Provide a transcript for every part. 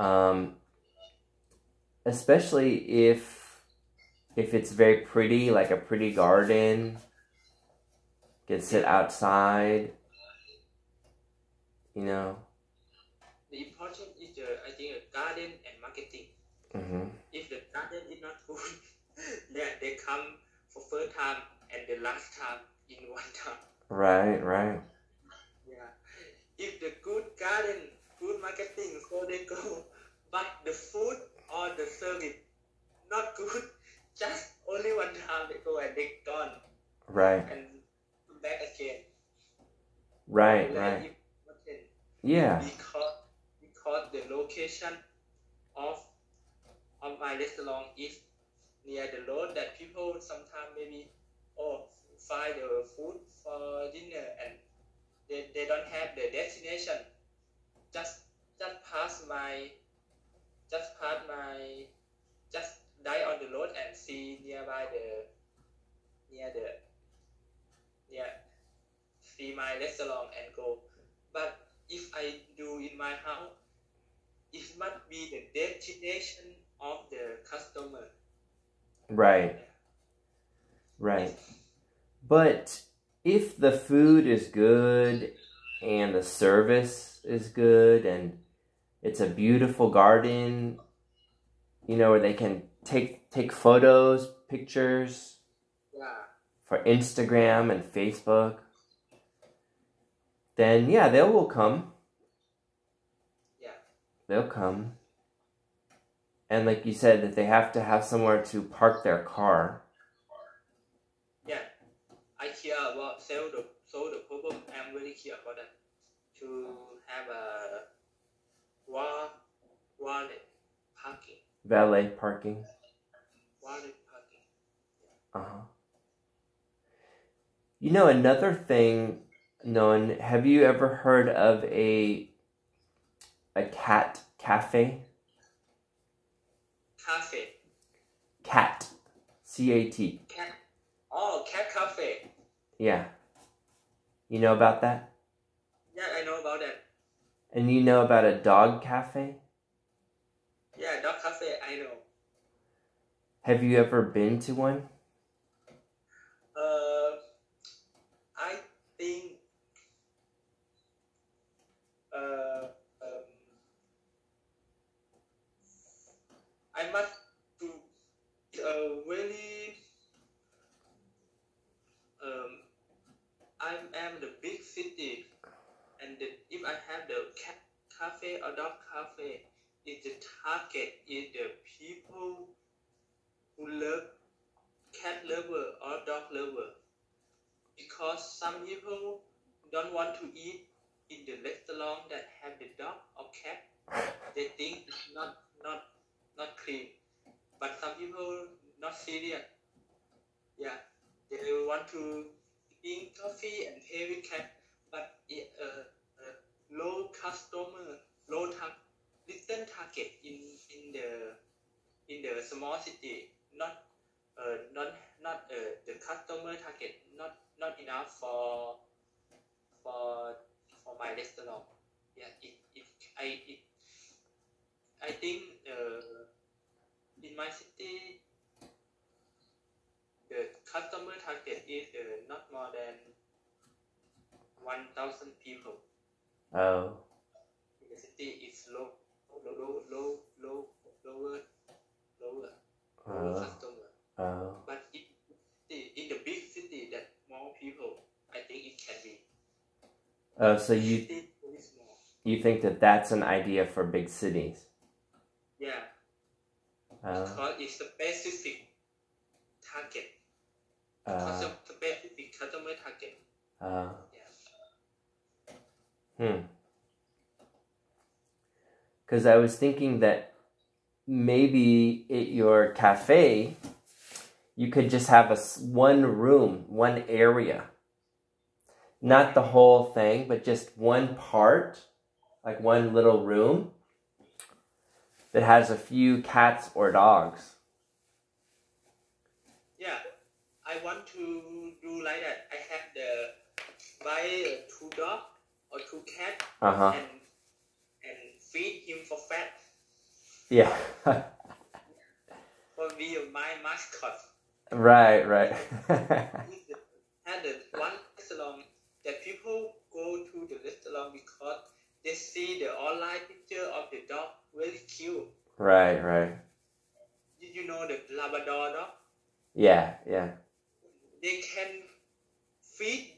Um, especially if it's very pretty, like a pretty garden, can sit outside, you know. The important is I think garden and marketing. If the garden is not good, then they come for first time and the last time in one time. Right. Yeah. If the good garden, good marketing, so they go. But the food or the service not good, just only one time they go and they gone. Right. And back again. Right. Yeah. Because the location of my restaurant is near the road that people sometimes maybe find the food for dinner and they don't have the destination. Just die on the road and see see my restaurant and go. But if I do in my house, it must be the destination of the customer. Right. But if the food is good and the service is good and it's a beautiful garden, you know, where they can take photos, pictures for Instagram and Facebook, then yeah, they will come. Yeah. They'll come. And like you said, that they have to have somewhere to park their car. Yeah. I care about solve the problem. I'm very care about that. To have a valet parking. Valet parking. Valet parking. You know, another thing, Noan, have you ever heard of a cat cafe? Cafe. Cat. C-A-T. Cat. Oh, cat cafe. Yeah. You know about that? Yeah, I know about that. And you know about a dog cafe? Yeah, dog cafe, I know. Have you ever been to one? I think I must do very I am the big city, and if I have the cat cafe or dog cafe, is the target is the people who love cat lover or dog lover, because some people don't want to eat in the restaurant that have the dog or cat. They think it's not clean. But some people not serious. Yeah, they want to drink coffee and play with cat, but low customer, little target in the small city, not the customer target, not enough for my restaurant. Yeah, I think in my city the customer target is not more than 1,000 people. Oh. The city is lower customer. Oh. But in the big city that more people, I think it can be. So you think that that's an idea for big cities? Yeah. Because it's a specific target. Specific customer target. Yeah. Because I was thinking that maybe at your cafe, you could just have one room, one area. Not the whole thing, but just one part, like one little room that has a few cats or dogs. Yeah, I want to do like that. I have buy 2 dogs or 2 cats and feed him for fat. Yeah. For me, my mascot. Right, right. Had the one restaurant that people go to the restaurant because they see the online picture of the dog very cute. Right, right. Did you know the Labrador dog? Yeah, yeah. They can feed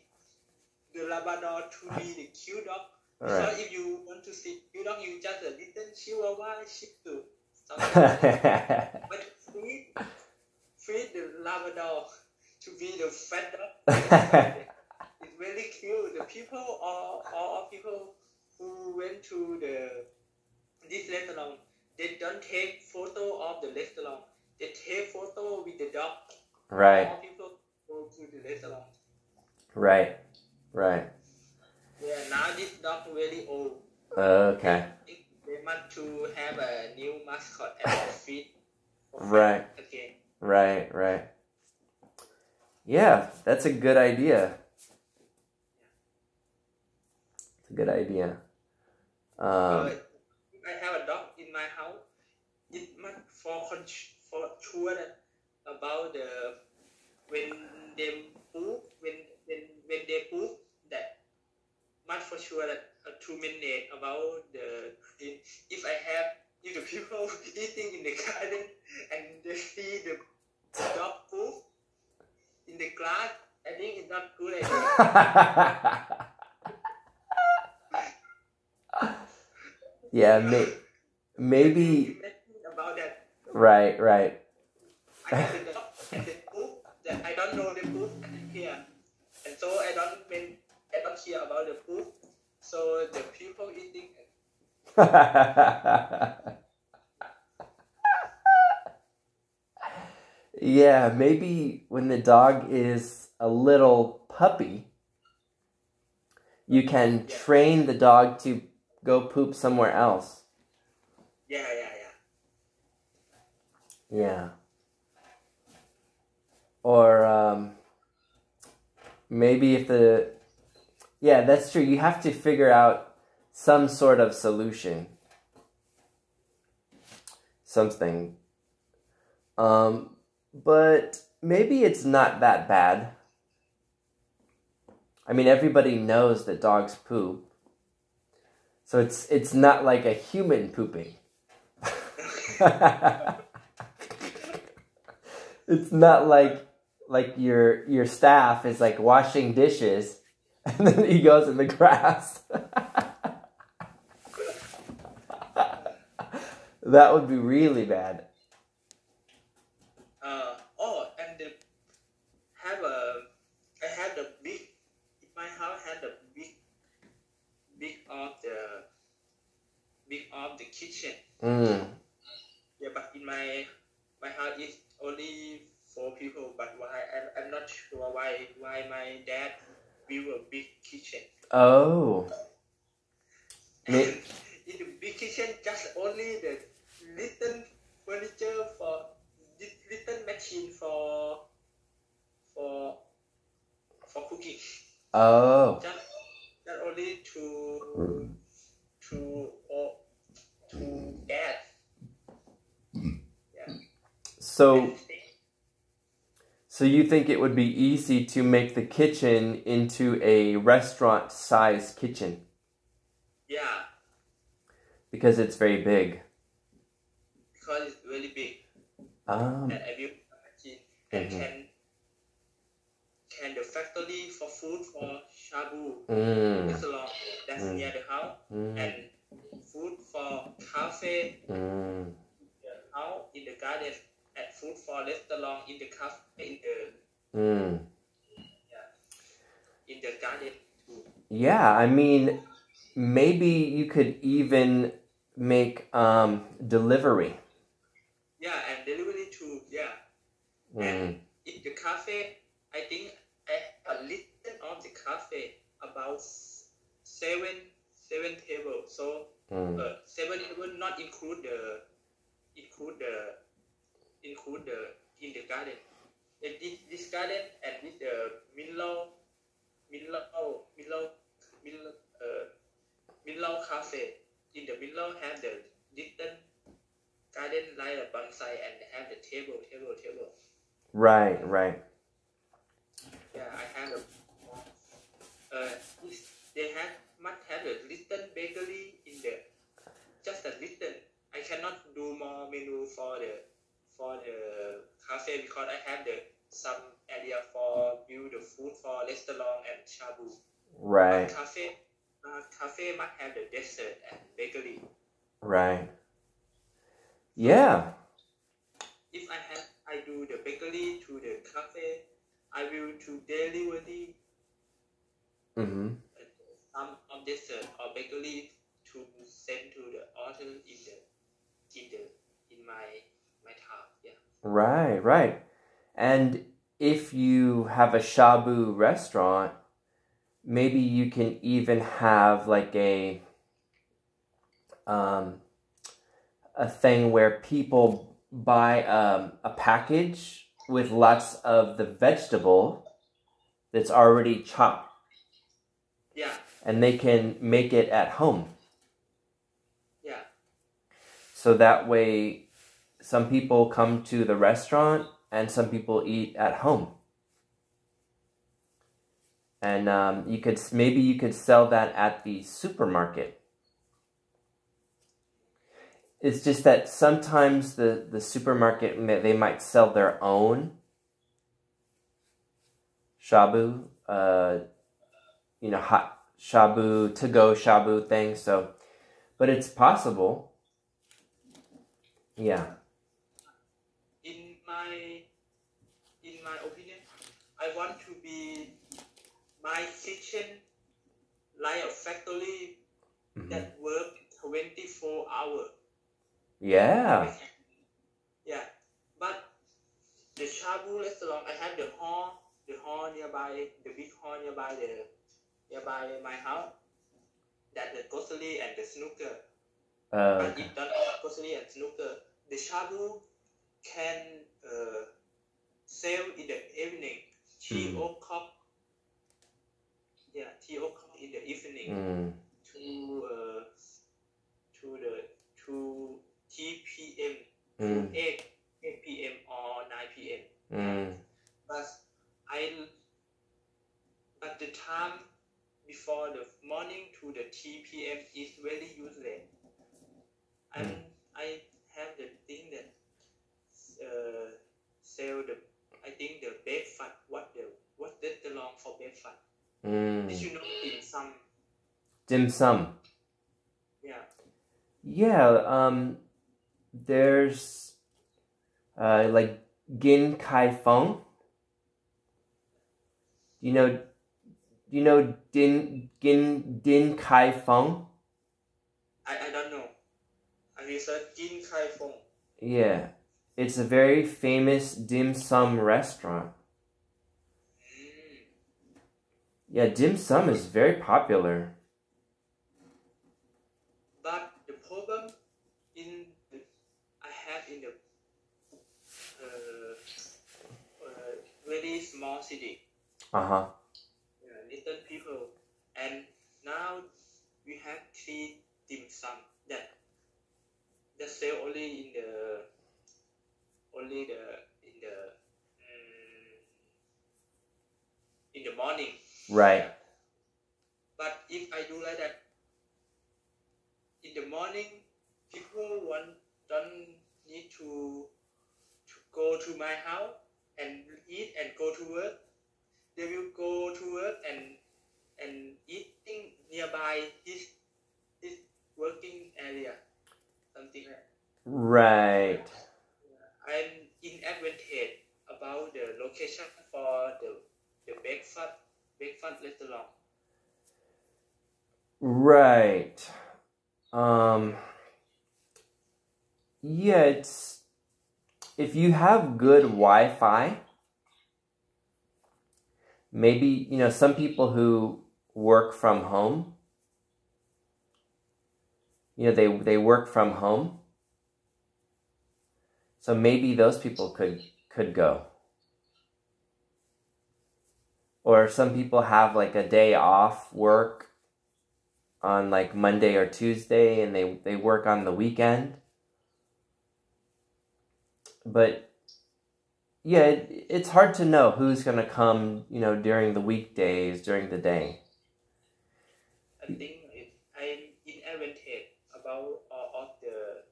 the Labrador to be the cute dog. All So right. if you want to see cute dog, you just a little Chihuahua, Shih Tzu, something like that. But feed the Labrador to be the fat dog. It's really cute. The people, all people who went to this restaurant, they don't take photo of the restaurant. They take photo with the dog. Right, All people go to the restaurant. right, right. Yeah, now this dog really old. Okay. They want to have a new mascot and feed. Right. Okay. Right, right. Yeah, that's a good idea. It's a good idea. If I have a dog in my house, it must for sure that about the when they poop when they poop that must for sure that to minute about the if the people eating in the garden and they see the dog poop in the glass, I think it's not good idea. Yeah, maybe. About that. Right, right. I have the dog and the poop that I don't know the poop here, and so I don't hear about the poop. So the people eating. Yeah, maybe when the dog is a little puppy, you can train the dog to go poop somewhere else. Yeah. Yeah. Or maybe if yeah, that's true. You have to figure out some sort of solution. Something. But maybe it's not that bad. I mean, everybody knows that dogs poop. So it's not like a human pooping. It's not like your staff is like washing dishes and then he goes in the grass. That would be really bad. And I had a big. My house had a big of the kitchen. Yeah, but in my house is only 4 people. But why I'm not sure why my dad built a big kitchen. Oh. And in the big kitchen, just only the little furniture for this little machine for cooking. Oh. Just only to gas. Yeah. So you think it would be easy to make the kitchen into a restaurant-sized kitchen? Yeah. Because it's very big. Because it's really big. And I built a machine and can the factory for food for Shabu restaurant that's near the house and food for cafe house in the garden and food for restaurant in the cafe in the garden too. Yeah, I mean, maybe you could even make delivery. Yeah, and delivery too. Yeah. And in the cafe, I think a little of the cafe about seven tables. So 7 tables not include the in the garden. And this garden and with the Minlow cafe. In the Minlow have the little like a bonsai and have the table. Right. Yeah, I have they must have a little bakery in the just a little. I cannot do more menu for the cafe because I have some area for build the food for restaurant and shabu. Right. But cafe must have the dessert and bakery. Right. Yeah. If I do the bakery to the cafe, I will to delivery some of dessert or bakery to send to the order in my town. Yeah. Right. And if you have a shabu restaurant, maybe you can even have like a thing where people buy a package with lots of the vegetable that's already chopped. Yeah. And they can make it at home. Yeah. So that way some people come to the restaurant and some people eat at home. And you could sell that at the supermarket. It's just that sometimes the supermarket, they might sell their own shabu, hot shabu, to-go shabu thing. So, but it's possible. Yeah. In my opinion, I want to be my kitchen like a factory that work 24 hours. Yeah. Yeah, but the shabu restaurant, I have the hall nearby, the big hall nearby my house. That the grocery and the snooker. But if don't have grocery and snooker, the shabu can sell in the evening, 3 o'clock. Yeah, 3 o'clock in the evening to 3 p.m. to 8 p.m. or 9 p.m. But the time before the morning to the 3 p.m. is very useless. And I have the thing that sell the breakfast. What the long for breakfast? Did you know dim sum? Dim sum. Yeah. Yeah. There's like Gin Kai Fong. You know Din Kai Fong? I don't know. I researched Din Kai Fong. Yeah. It's a very famous dim sum restaurant. Yeah, dim sum is very popular. But the problem I have in the very small city. Little people, and now we have 3 dim sum that sell only in the morning. Right. But if I do like that, in the morning, people don't need to go to my house and eat and go to work. They will go to work and eating nearby his working area, something like that. Right. I'm in advantage about the location for the breakfast restaurant. Right. Yeah, if you have good Wi-Fi, maybe, some people who work from home, they work from home. So maybe those people could go. Or some people have like a day off work on like Monday or Tuesday and they work on the weekend. But yeah, it's hard to know who's gonna come, you know, during the weekdays, during the day. I think I'm in advantage about all of the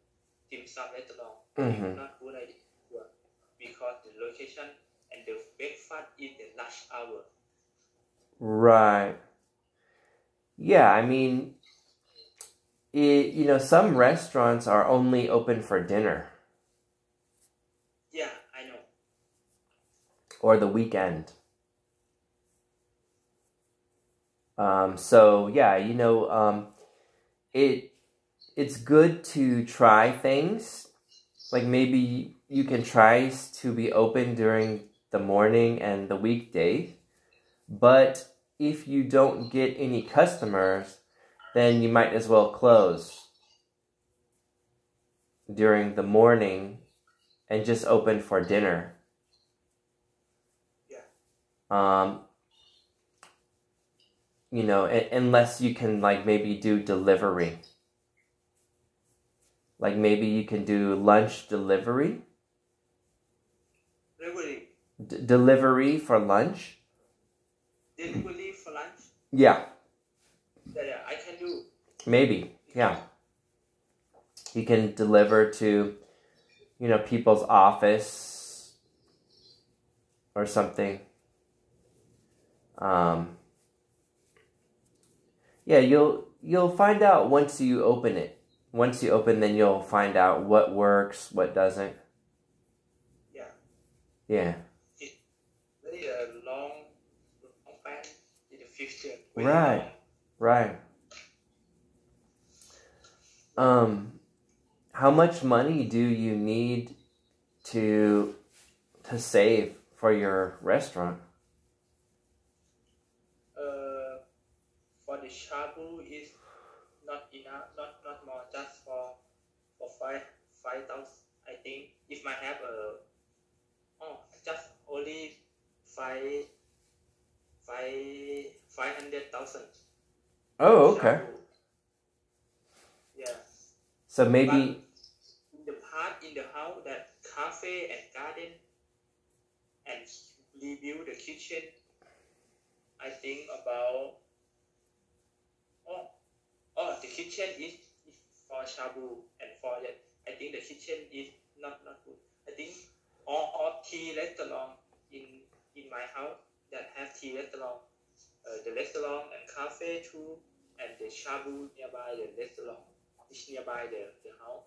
dim sum restaurant. It's not good idea because the location and the breakfast in the rush hour. Right. Yeah, I mean, you know, some restaurants are only open for dinner. Yeah, I know. Or the weekend. So yeah, you know, it's good to try things. Like maybe you can try to be open during the morning and the weekday. But if you don't get any customers, then you might as well close during the morning and just open for dinner. Yeah. You know, unless you can like maybe do delivery. Like maybe you can do lunch delivery. Delivery for lunch. Delivery for lunch? Yeah. Yeah, I can do. Maybe, yeah. You can deliver to, you know, people's office or something. Yeah, you'll find out once you open it. Once you open, then you'll find out what works, what doesn't. Yeah. Yeah. It's very long plan in the future. Right. Right. How much money do you need to save for your restaurant? For the shabu is not enough, not more, just for 5,000. I think if I have just only 500,000. Oh, okay. Shabu. Yeah. So maybe but the part in the house that cafe and garden and rebuild the kitchen, I think about the kitchen is for shabu and for that. I think the kitchen is not good. I think all tea restaurant in my house that have tea restaurant, the restaurant and cafe too, and the shabu nearby the restaurant is nearby the house.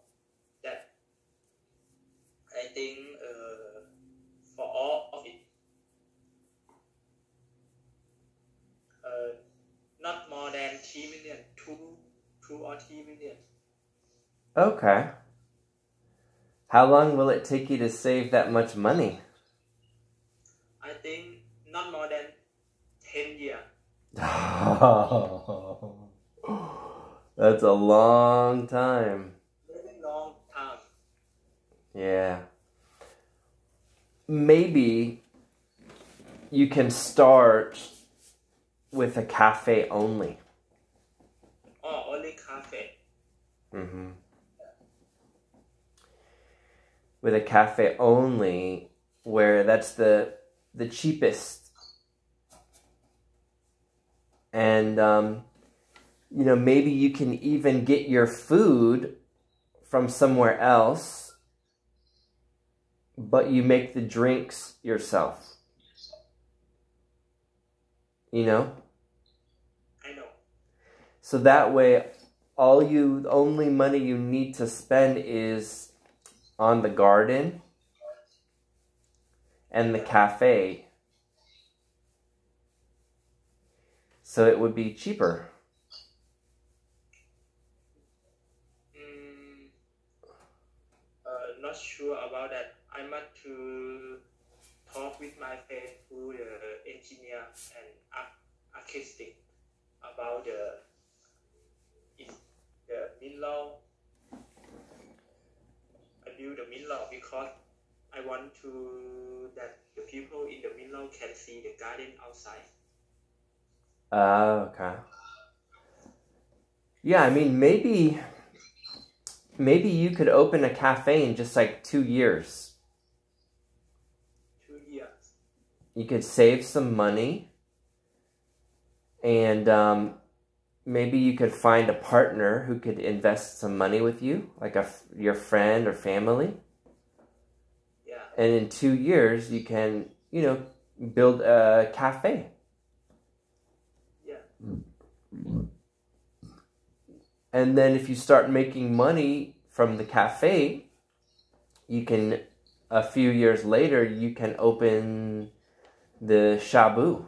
That I think for all of it, not more than 3 million, 2 or 3 million. Okay. How long will it take you to save that much money? I think not more than 10 years. That's a long time. Very long time. Yeah. Maybe you can start with a cafe only. Oh, only cafe. Mm-hmm. With a cafe only, where that's the cheapest. And, you know, maybe you can even get your food from somewhere else, but you make the drinks yourself. You know? I know. So that way, only money you need to spend is on the garden and the cafe. So it would be cheaper. Not sure about that. I must to talk with my friend who the engineer and architect about the Minlaw. I build the Minlaw because I want to that the people in the Minlaw can see the garden outside. Okay. Yeah, I mean, maybe you could open a cafe in just like 2 years. you could save some money, and maybe you could find a partner who could invest some money with you, like your friend or family. Yeah. And in 2 years, you can, build a cafe. Yeah. And then if you start making money from the cafe, you can, a few years later, you can open the shabu.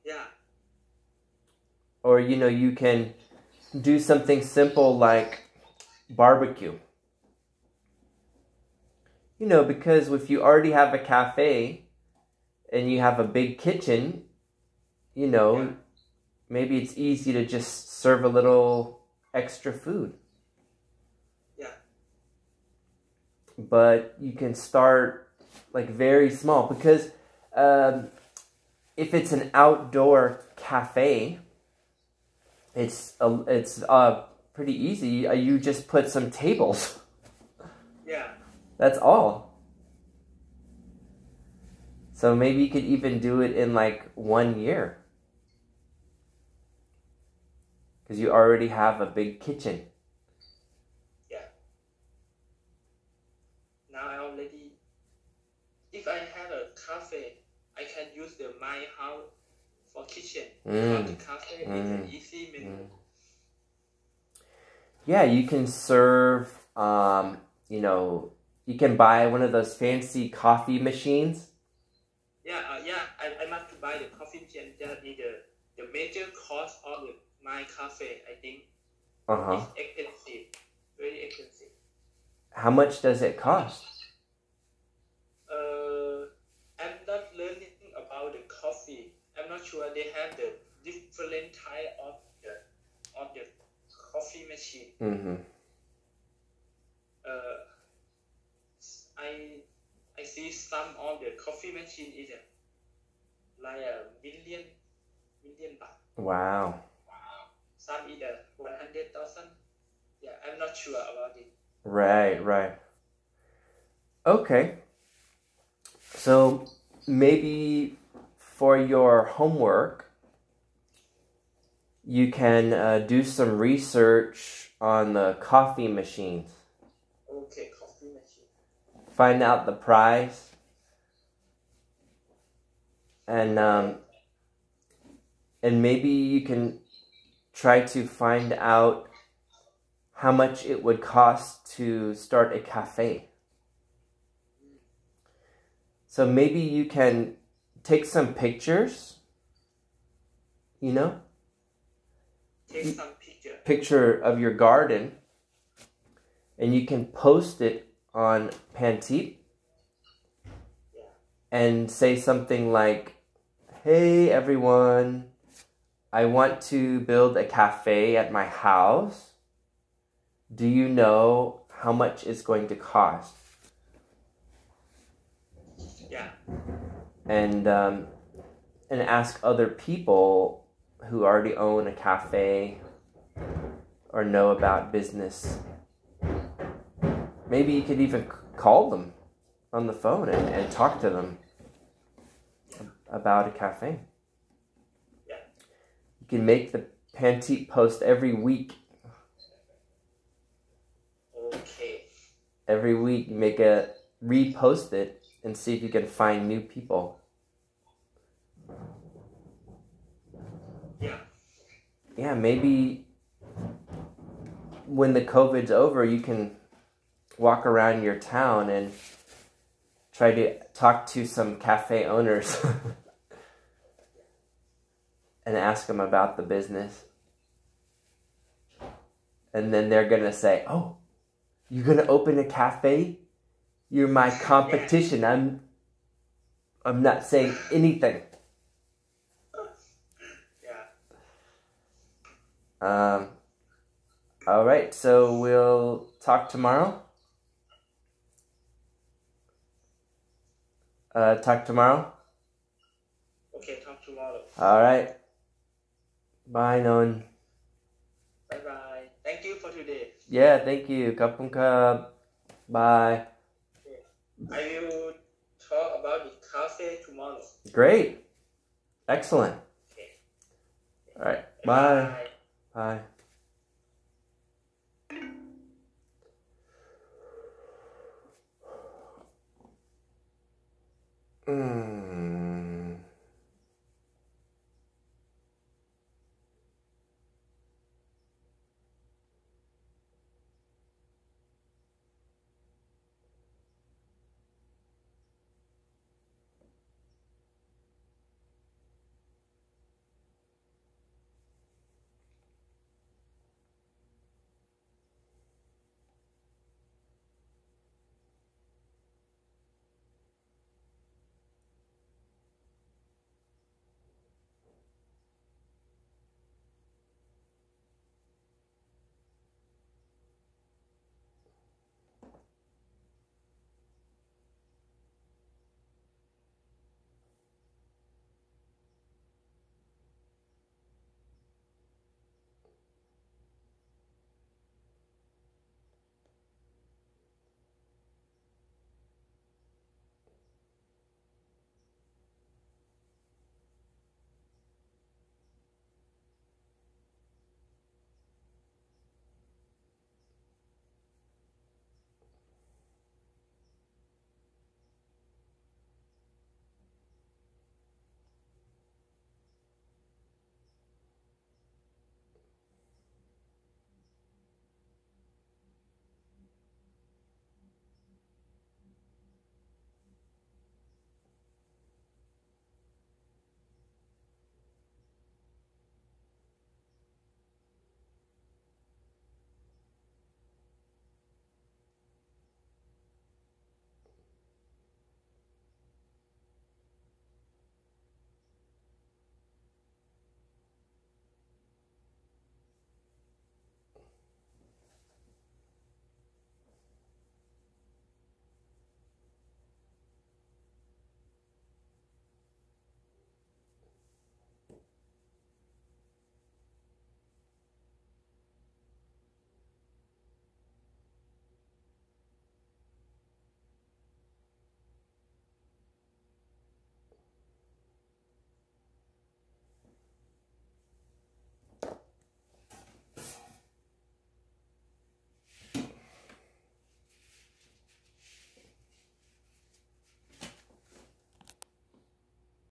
Yeah. Or, you can do something simple like barbecue. Because if you already have a cafe and you have a big kitchen, Yeah. maybe it's easy to just serve a little extra food. Yeah. But you can start like very small, because if it's an outdoor cafe, it's pretty easy. You just put some tables. Yeah. That's all. So maybe you could even do it in like 1 year, because you already have a big kitchen. Yeah. Now I already, if I have a cafe, I can use my house for kitchen. Because the cafe is an easy menu. Yeah, you can serve, you can buy one of those fancy coffee machines. Yeah, I must buy the coffee machine. That is the major cost of my cafe, I think. It's expensive, very expensive. How much does it cost? I'm not learning about the coffee. I'm not sure they have the different type of the coffee machine. Mm-hmm. I see some of the coffee machine is like a million baht. Wow. Some is 100,000. Yeah, I'm not sure about it. Right. Okay. So maybe for your homework, you can do some research on the coffee machines. Okay, coffee machine. Find out the price, and maybe you can try to find out how much it would cost to start a cafe. So maybe you can take some pictures, Take some picture of your garden, and you can post it on Pantip. Yeah. And say something like, "Hey everyone, I want to build a cafe at my house. Do you know how much it's going to cost?" Yeah. And ask other people who already own a cafe or know about business. Maybe you could even call them on the phone and talk to them about a cafe. Yeah. You can make the Pantip post every week. Okay. Every week you repost it and see if you can find new people. Yeah. Yeah, maybe when the COVID's over, you can walk around your town and try to talk to some cafe owners and ask them about the business. And then they're going to say, "Oh, you're going to open a cafe? You're my competition." Yeah. I'm not saying anything. Yeah. All right, so we'll talk tomorrow. Talk tomorrow? Okay, talk tomorrow. All right. Bye, Non. Bye. Thank you for today. Yeah, thank you. Kapung kap. Bye. I will talk about the cafe tomorrow. Great. Excellent. Okay. All right. Bye. Bye. Bye.